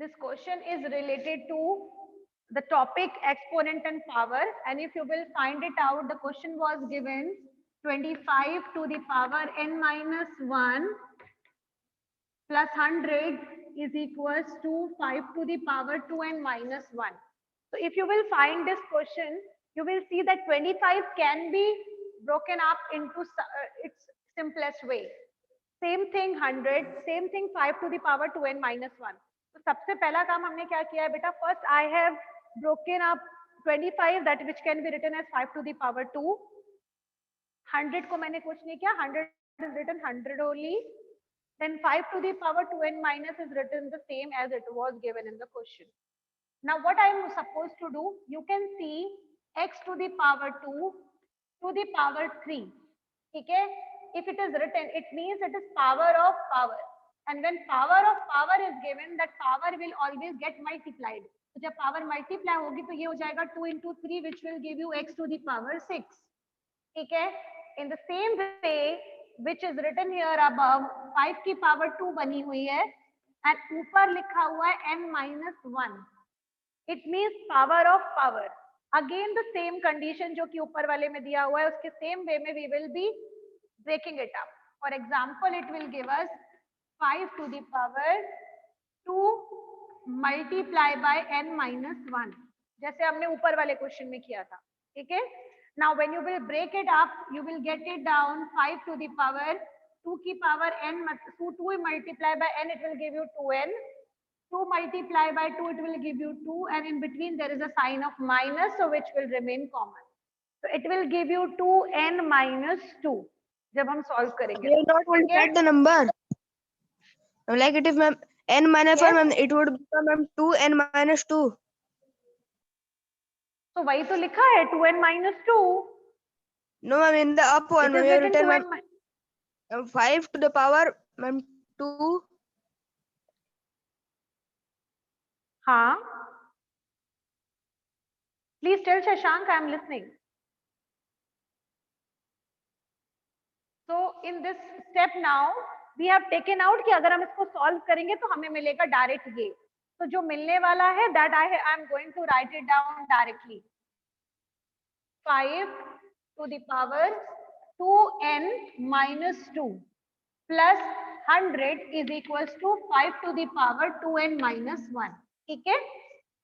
This question is related to the topic exponent and power, and if you will find it out, the question was given 25 to the power n minus 1 plus 100 is equals to 5 to the power 2n minus 1. So if you will find this question, you will see that 25 can be broken up into its simplest way. Same thing 100, same thing 5 to the power 2n minus 1. तो सबसे पहला काम हमने क्या किया है बेटा, first I have broken up 25 that which can be written as 5 to the power 2. 100 को मैंने कुछ नहीं किया, 100 is written 100 only. Then 5 to the power 2n minus is written the same as it was given in the question. Now what I am supposed to do, you can see x to the power 2 to the power 3. Okay, if it is written, it means it is power of power, and when power of power is given, that power will always get multiplied. तो जब power multiply होगी तो ये हो जाएगा 2 into 3 which will give you x to the power 6. ठीक है, in the same way which is written here above, 5 की power 2 बनी हुई है and ऊपर लिखा हुआ है n minus 1. It means power of power. Again the same condition जो कि ऊपर वाले में दिया हुआ है, उसके same way में we will be breaking it up. For example, it will give us 5 to the power 2 multiply by n minus 1, जैसे हमने ऊपर वाले क्वेश्चन में किया था. ठीक है, now when you will break it up, you will get it down 5 to the power 2 की power n, 2 multiply by n, it will give you 2n. 2 multiply by 2, it will give you 2, and in between there is a sign of minus, so which will remain common. So it will give you 2n minus 2 जब हम solve करेंगे. We are not going to get the number. Like it is ma'am n minus 1, ma'am, it would become ma'am 2n minus 2. So वही तो लिखा है 2n minus 2. No ma'am, in the up one we have written ma'am 5 to the power ma'am 2. हाँ, please tell Shashank, I am listening. So in this step now we have taken out कि अगर हम इसको solve करेंगे तो हमें मिलेगा direct ये. तो जो मिलने वाला है that I am going to write it down directly. 5 to the power 2n minus 2 plus 100 is equals to 5 to the power 2n minus 1. ठीक है,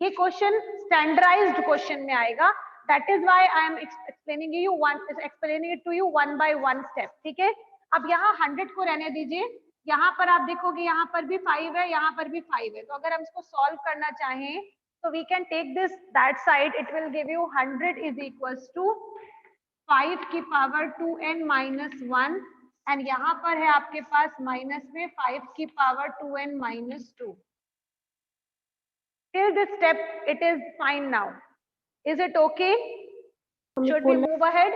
ये क्वेश्चन स्टैंडर्डाइज्ड क्वेश्चन में आएगा. That is why I am explaining it to you one by one step. ठीक है, अब यहाँ 100 को रहने दीजिए, यहाँ पर आप देखोगे यहाँ पर भी 5 है, यहाँ पर भी 5 है. तो अगर हम इसको सॉल्व करना चाहें तो we can take this that side, it will give you 100 is equals to 5 की पावर 2n माइनस 1, एंड यहाँ पर है आपके पास माइनस में 5 की power 2n minus 2. Till this step it is fine now. Is it okay? Should we move ahead?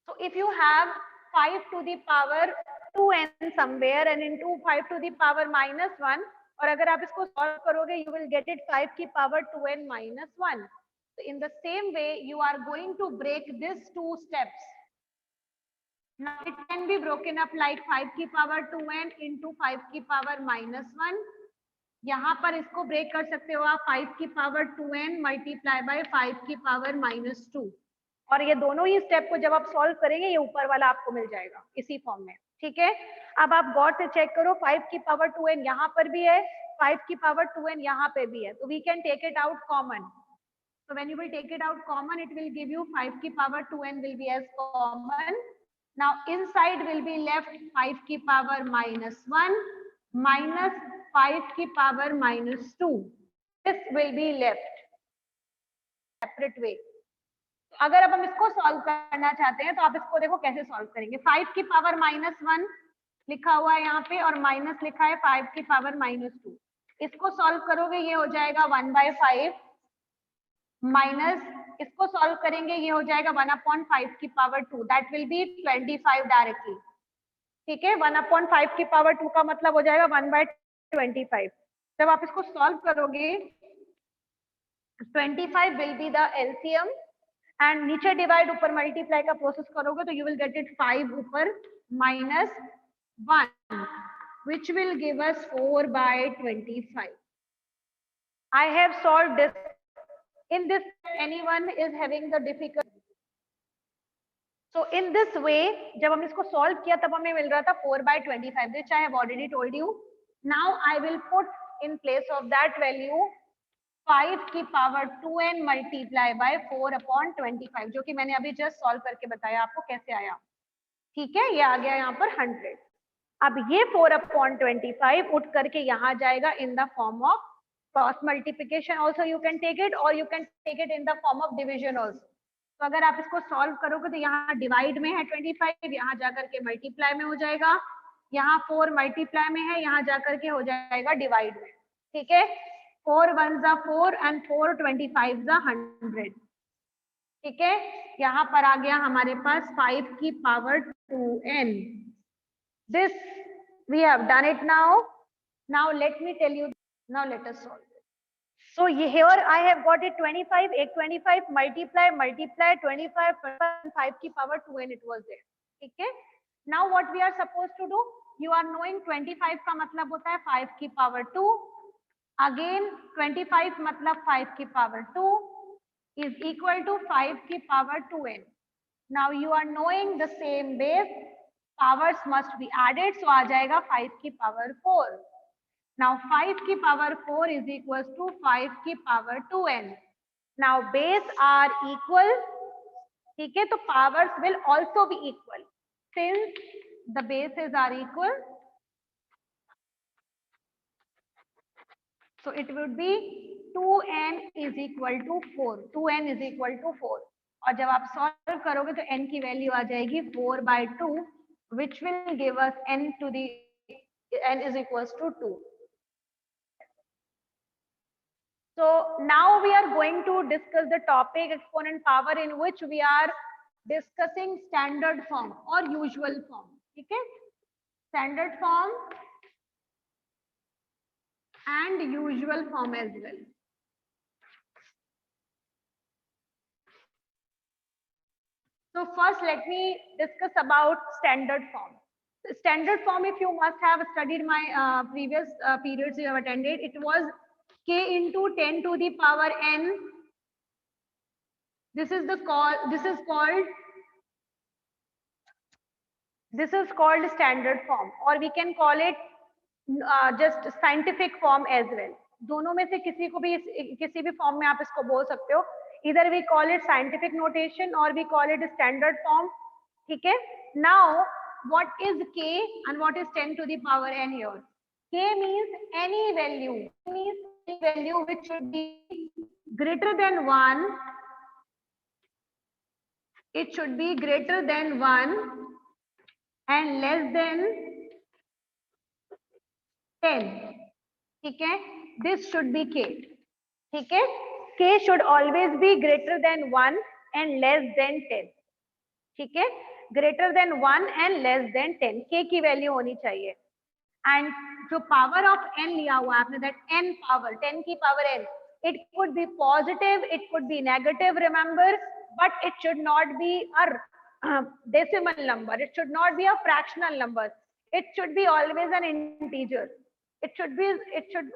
So if you have 5 to the power 2n somewhere and into 5 to the power minus 1, और अगर आप इसको solve करोगे you will get it 5 की power 2n minus 1. So in the same way you are going to break these two steps. Now it can be broken up like 5 की power 2n into 5 की power minus 1. यहाँ पर इसको break कर सकते हो आप 5 की पावर 2n मल्टीप्लाई बाय 5 की पावर माइनस 2, और ये दोनों ही स्टेप को जब आप सॉल्व करेंगे ये ऊपर वाला आपको मिल जाएगा इसी फॉर्म में. ठीक है, अब आप गौर से चेक करो, 5 की पावर 2n यहाँ पर भी है, 5 की पावर 2n यहाँ पे भी है, तो we can take it out common. So when you will take it out common, it will give you 5 की power 2n will be as common. Now inside will be left 5 की power minus 1 minus 5 की power minus 2. This will be left separate way. तो अगर अब हम इसको solve करना चाहते हैं तो आप इसको देखो कैसे सॉल्व करेंगे. 5 की पावर माइनस 1 लिखा हुआ है यहाँ पे और माइनस लिखा है 5 की पावर माइनस 2. इसको सॉल्व करोगे ये हो जाएगा 1/5 माइनस इसको सॉल्व करेंगे ये हो जाएगा 1/5 की power 2, that will be 25 directly. ठीक है, 1/5 की पावर 2 का मतलब हो जाएगा 1/25. जब आप इसको सॉल्व करोगे 25 will be the LCM and नीचे डिवाइड ऊपर मल्टीप्लाई का प्रोसेस करोगे तो यू विल गेट इट 5 ऊपर minus 1. which will give us 4 by 25. I have solved this. In this, anyone is having the difficulty? So in this way, जब हम इसको solve किया तब हमें मिल रहा था 4 by 25, which I have already told you. Now I will put in place of that value 5 की power 2n multiply by 4 upon 25, जो कि मैंने अभी just solve करके बताया आपको कैसे आया. ठीक है, ये आ गया यहाँ पर 100. अब ये 4 upon 25 उठ करके यहाँ जाएगा in the form of cross multiplication also you can take it, or you can take it in the form of division also. तो अगर आप इसको सॉल्व करोगे तो यहाँ डिवाइड में है 25, यहाँ जाकर के मल्टीप्लाई में हो जाएगा, यहाँ 4 मल्टीप्लाई में है, यहाँ जाकर के हो जाएगा डिवाइड में. ठीक है, 4 1 जा 4 एंड 4 25 जा 100. ठीक है, यहाँ पर आ गया हमारे पास 5 की power 2n. This we have done it now. Now let me tell you. Now let us solve. So here I have got it 25, 25 multiply 25 5 की power 2n it was there. ठीक है. Now what we are supposed to do? You are knowing 25 का मतलब होता है 5 की power 2. Again 25 मतलब 5 की power 2 is equal to 5 की power 2n. Now you are knowing the same base. Powers must be added. So आ जाएगा 5 की power 4. Now 5 की power 4 is equals to 5 की power 2n. Now base are equal. ठीक है, तो powers will also be equal. Since the bases are equal, so it would be 2n is equal to 4. 2n is equal to 4. और जब आप solve करोगे तो n की वैल्यू आ जाएगी 4 by 2, which will give us n to the n is equals to 2. So now we are going to discuss the topic exponent power, in which we are discussing standard form or usual form. ठीक है, standard form and usual form as well. So first let me discuss about standard form. Standard form, if you must have studied my previous periods you have attended, it was k into 10 to the power n. This is called standard form, or we can call it just scientific form as well. दोनों में से किसी भी form में आप इसको बोल सकते हो. Either we call it scientific notation or we call it standard form. ठीक है. Now what is k and what is 10 to the power n here? K means any value. Means any value which should be greater than 1. It should be greater than 1 and less than 10. ठीक है. This should be k. ठीक है. K should always be greater than 1 and less than 10. ठीक है. Greater than 1 and less than 10. K की value होनी चाहिए. And जो power of n लिया हुआ आपने, that n power 10 की power n, it could be positive, it could be negative, remember, but it should not be a decimal number. It should not be a fractional number. It should be always an integer. It should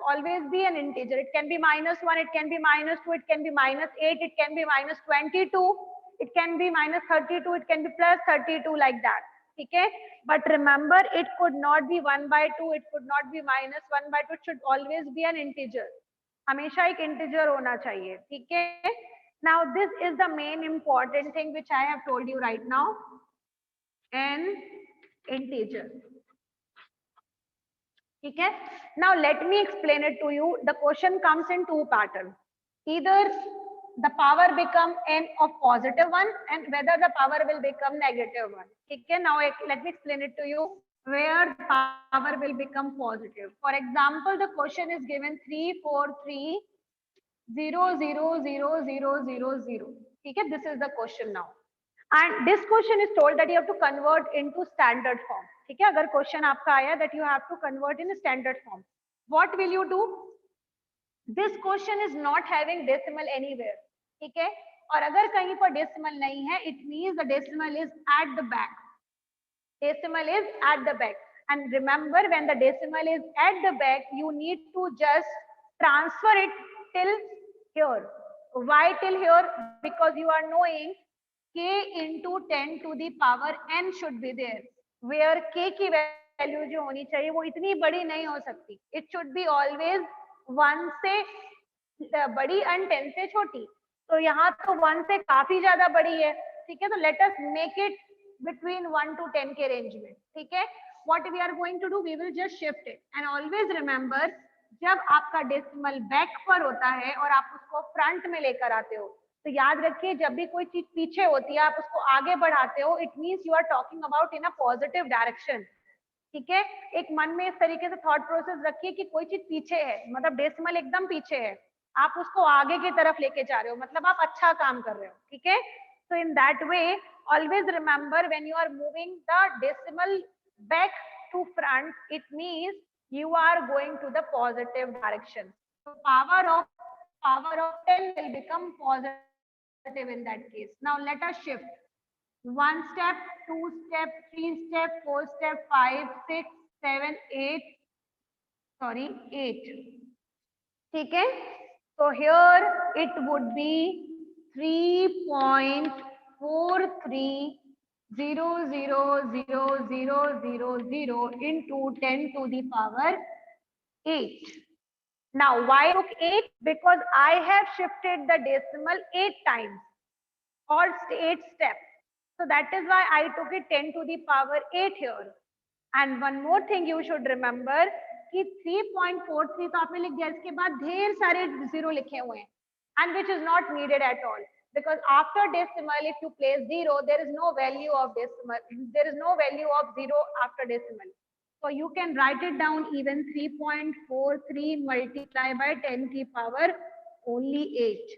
always be an integer. It can be -1, it can be -2, it can be -8, it can be -22, it can be -32, it can be +32, like that. ठीक है. But remember, it could not be 1 by 2, it could not be -1 by 2. It should always be an integer. हमेशा एक integer होना चाहिए. ठीक है. Now this is the main important thing which I have told you right now. An integer. ठीक है. Now let me explain it to you. The question comes in two patterns. Either the power become n of +1 and whether the power will become -1. ठीक है. Now let me explain it to you where the power will become positive. For example, the question is given 3 4 3 0 0 0 0 0 0. ठीक है. This is the question now. And this question is told that you have to convert into standard form. ठीक है. अगर question आपका आया that you have to convert in a standard form, what will you do? This question is not having decimal anywhere. ठीक है. और अगर कहीं पर decimal नहीं है, it means the decimal is at the back. Decimal is at the back. And remember, when the decimal is at the back, you need to just transfer it till here. Why till here? Because you are knowing k into 10 to the power n should be there, where k की value जो होनी चाहिए वो इतनी बड़ी नहीं हो सकती. It should be always 1 से बड़ी and 10 से छोटी. तो यहाँ तो 1 से काफी ज्यादा बड़ी है. ठीक है, तो let us make it between 1 to 10 के रेंज में. ठीक है, what we are going to do, we will just shift it. And always remember, जब आपका डेसिमल बैक पर होता है और आप उसको फ्रंट में लेकर आते हो, तो याद रखिए जब भी कोई चीज पीछे होती है आप उसको आगे बढ़ाते हो, it means you are talking about in a positive direction. ठीक है, एक मन में इस तरीके से थॉट प्रोसेस रखिए कि कोई चीज पीछे है, मतलब डेसिमल एकदम पीछे है, आप उसको आगे की तरफ लेके जा रहे हो, मतलब आप अच्छा काम कर रहे हो. ठीक है, so in that way always remember, when you are moving the decimal back to front, it means you are going to the positive direction. So power of 10 will become positive in that case. Now let us shift. 1 step, 2 step, 3 step, 4 step, 5, 6, 7, 8. Sorry, 8. ठीक है, so here it would be 3.43000000 into 10 to the power 8. Now why took 8? Because I have shifted the decimal 8 times or 8 steps. So that is why I took it 10 to the power 8 here. And one more thing you should remember कि 3.43 तो आपने लिख दिया, इसके बाद ढेर सारे zero लिखे हुए हैं, and which is not needed at all, because after decimal if you place 0 there is no value of decimal, there is no value of 0 after decimal. So you can write it down even 3.43 multiplied by 10 की power only 8.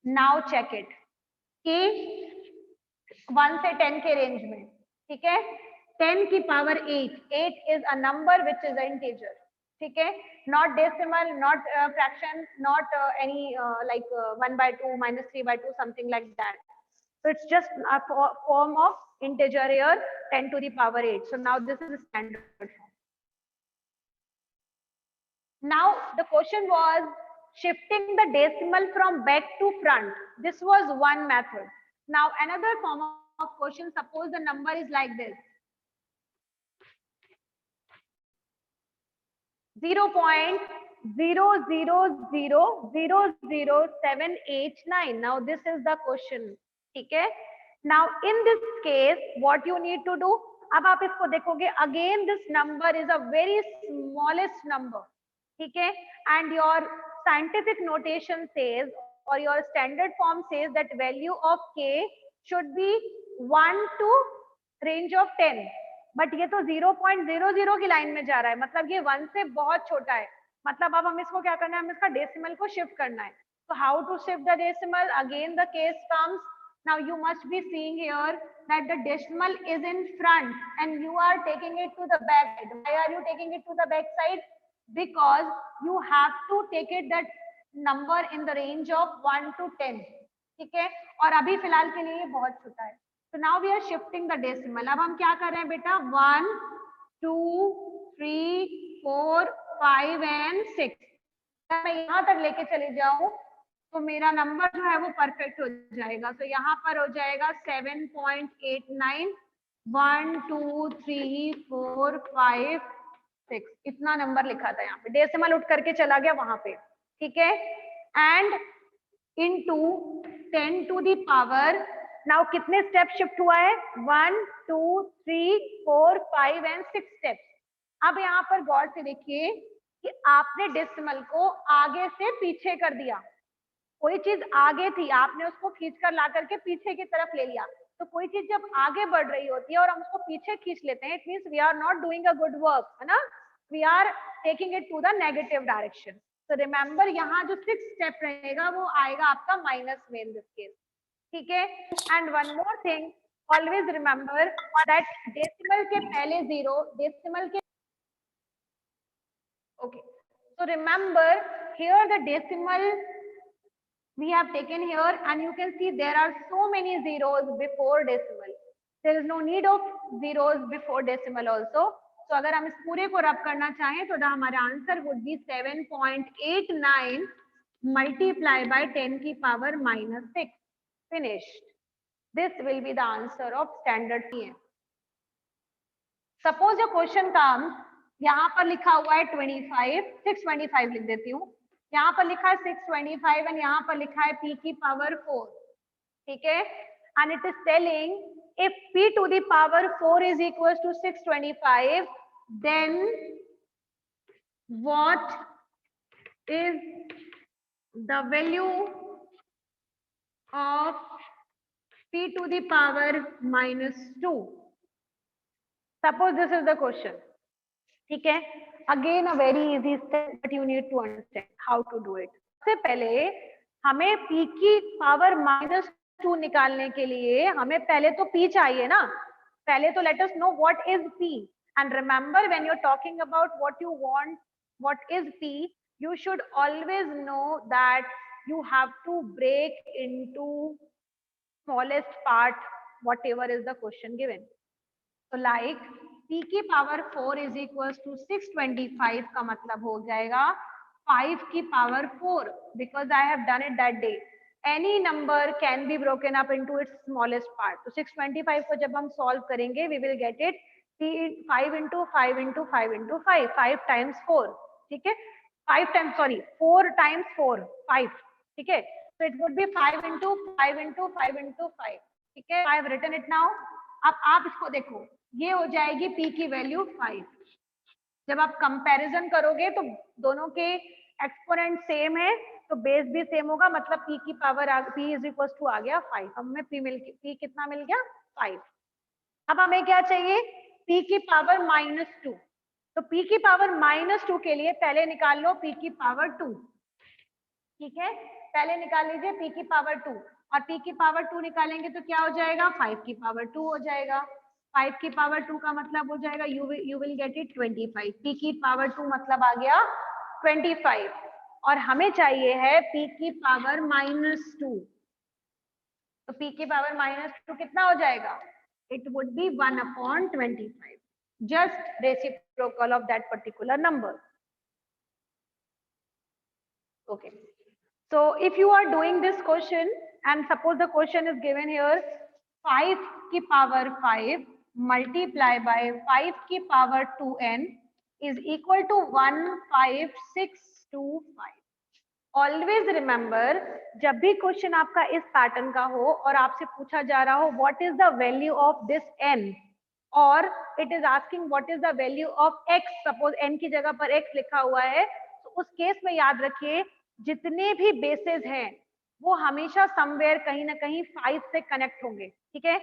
Now check it. K 1 से 10 के range में. ठीक है, 10 की power 8. 8 is a number which is an integer. ठीक है, not decimal, not fraction, not any like 1 by 2, minus 3 by 2, something like that. So it's just a form of integer here, 10 to the power 8. So now this is a standard form. Now the question was shifting the decimal from back to front. This was one method. Now another form of question, suppose the number is like this. 0.0000789. Now this is the question. ठीक है, now in this case what you need to do, अब आप इसको देखोगे, again this number is a very smallest number. ठीक है, and your scientific notation says or your standard form says that value of k should be 1 to range of 10. But ये तो 0.00 की line में जा रहा है, मतलब ये 1 से बहुत छोटा है. मतलब अब हम इसको क्या करना है, हम इसका डेसिमल को शिफ्ट करना है. तो how to shift the decimal, again the case comes. Now you must be seeing here that the decimal is in front and you are taking it to the back side. Why are you taking it to the back side? Because you have to take it that number in the range of 1 to 10. ठीक है, और अभी फिलहाल के लिए ये बहुत छोटा है. So now we are shifting the decimal. अब हम क्या कर रहे हैं बेटा, 1, 2, 3, 4, 5 and 6. अगर मैं यहाँ तक लेके चली जाऊँ तो मेरा नंबर जो है वो परफेक्ट हो जाएगा. तो यहाँ पर हो जाएगा 7.89, 1, 2, 3, 4, 5, 6. इतना नंबर लिखा था यहाँ पे, डेसिमल उठ करके चला गया वहां पे. ठीक है, and into 10 to the power. Now कितने स्टेप शिफ्ट हुआ है, 1, 2, 3, 4, 5 एंड 6 स्टेप. अब यहाँ पर गौर से देखिए कि आपने डेसिमल को आगे से पीछे कर दिया. कोई चीज आगे थी, आपने उसको खींच कर ला करके पीछे की तरफ ले लिया. तो कोई चीज जब आगे बढ़ रही होती है और हम उसको पीछे खींच लेते हैं, it means we are not doing a good work, है ना, we are taking it to the negative direction. तो रिमेंबर यहाँ जो 6 स्टेप रहेगा वो आएगा आपका माइनस में इन दिस केस. ठीक है, and one more thing, always remember that decimal के पहले 0, डेसिमल के, okay, so remember here the decimal we have taken here and you can see there are so many zeros before decimal. There is no need of zeros before decimal also. तो अगर हम इस पूरे को रब करना चाहें तो हमारा answer would be 7.89 multiply by 10 की power -6. Finished. This will be the answer of standard TM. Suppose your question comes, यहाँ पर लिखा हुआ है 25, 625 लिख देती हूँ, यहाँ पर लिखा है 625 और यहाँ पर लिखा है p की पावर 4, ठीक है, and it is telling if p to the power 4 is equals to 625, then what is the value of p to the power -2. Suppose this is the question. ठीक है, again a very easy step, but you need to understand how to do it. सबसे पहले हमें p की power -2 निकालने के लिए हमें पहले तो p चाहिए ना, पहले तो let us know what is p, and remember when you're talking about what you want, what is p, you should always know that you have to break into smallest part whatever is the question given. So like p की power 4 is equals to 625 का मतलब हो जाएगा 5 की power 4, because I have done it that day. Any number can be broken up into its smallest part. तो 625 को जब हम solve करेंगे, we will get it 5 into 5 into 5 into 5, 5 times 4, ठीक है, 5 times, sorry, 4 times 4, 5, ठीक है, so it would be 5 into 5 into 5 into 5, ठीक है, I have written it now. अब आप इसको देखो, ये हो जाएगी p की वैल्यू 5. जब आप कंपैरिजन करोगे तो दोनों के एक्सपोनेंट सेम है तो बेस भी सेम होगा, मतलब p की power p is equal to आ गया 5. हमें p कितना मिल गया 5. अब हमें क्या चाहिए p की पावर -2. तो p की पावर -2 के लिए पहले निकाल लो p की पावर 2, ठीक है, पहले निकाल लीजिए p की पावर 2, और p की पावर 2 निकालेंगे तो क्या हो जाएगा 5 की पावर 2 हो जाएगा. 5 की पावर 2 का मतलब हो जाएगा you will get it 25. p की पावर 2 मतलब आ गया 25, और हमें चाहिए है p की पावर -2. तो p की पावर -2 कितना हो जाएगा, it would be 1/25, just reciprocal of that particular number. Okay, so if you are doing this question and suppose the question is given here 5 की पावर 5 multiply by 5 की power 2n is equal to 15625. Always remember, जब भी question आपका इस pattern का हो और आपसे पूछा जा रहा हो what is the value of this n, और it is asking what is the value of x, suppose n की जगह पर x लिखा हुआ है, तो उस केस में याद रखिए जितने भी बेसेस हैं वो हमेशा समवेयर कहीं ना कहीं 5 से कनेक्ट होंगे, ठीक है,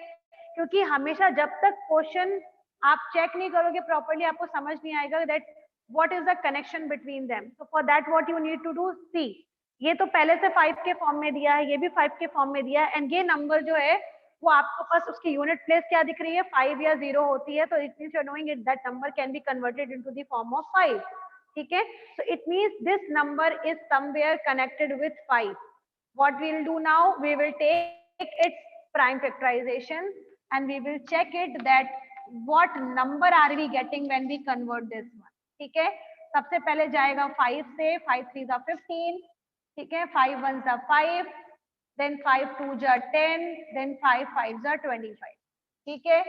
क्योंकि हमेशा जब तक क्वेश्चन आप चेक नहीं करोगे प्रॉपर्ली आपको समझ नहीं आएगा that what is the connection between them. So for that what you need to do, see, ये तो पहले से 5 के फॉर्म में दिया है, ये भी 5 के फॉर्म में दिया है, एंड ये नंबर जो है वो आपको पास उसकी यूनिट प्लेस क्या दिख रही है 5 या 0 होती है, तो it means you are knowing it that number can be converted into the form of 5, ठीक है, so it means this number is somewhere connected with 5. What we will do now, we will take its prime factorization and we will check it that what number are we getting when we convert this one. ठीक है, सबसे पहले जाएगा 5 से, 5 3 जा 15, ठीक है, 5 1 जा 5, then 5 2 जा 10, then 5 5 जा 25, ठीक है,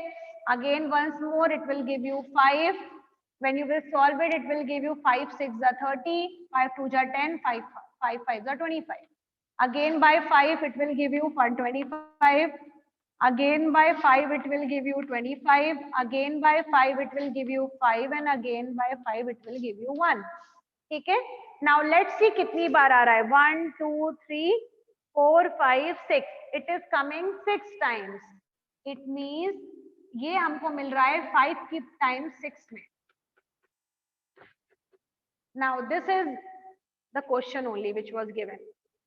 again once more it will give you 5. When you will solve it, it will give you 5 6 जा 30, 5 2 जा 10, 5 5 जा 25. Again by 5 it will give you 125. Again by 5 it will give you 25. Again by 5 it will give you 5, and again by 5 it will give you 1. ठीक है, now let's see कितनी बार आ रहा है 1 2 3 4 5 6. It is coming 6 times. It means ये हमको मिल रहा है 5 की टाइम 6 में. Now this is the question only which was given.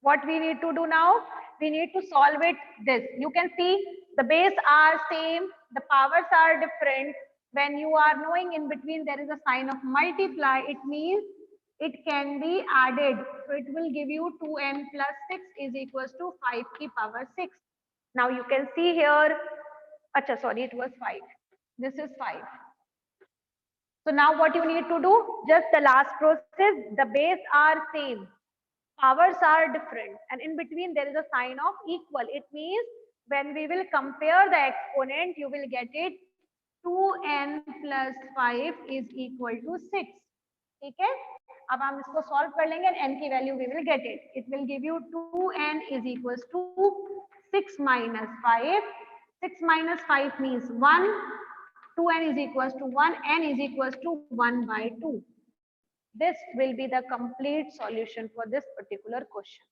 What we need to do now, we need to solve it this. You can see the base are same, the powers are different. When you are knowing in between there is a sign of multiply, it means it can be added. So it will give you 2n plus 6 is equals to 5 की power 6. Now you can see here, acha sorry, it was 5. This is 5. So now what you need to do, just the last process, the base are same, powers are different, and in between there is a sign of equal. It means when we will compare the exponent, you will get it 2n plus 5 is equal to 6. ठीक है, अब हम इसको solve कर लेंगे and n की value we will get it. It will give you 2n is equals to 6 minus 5. 6 minus 5 means 1. 2n is equals to 1. N is equals to 1 by 2. This will be the complete solution for this particular question.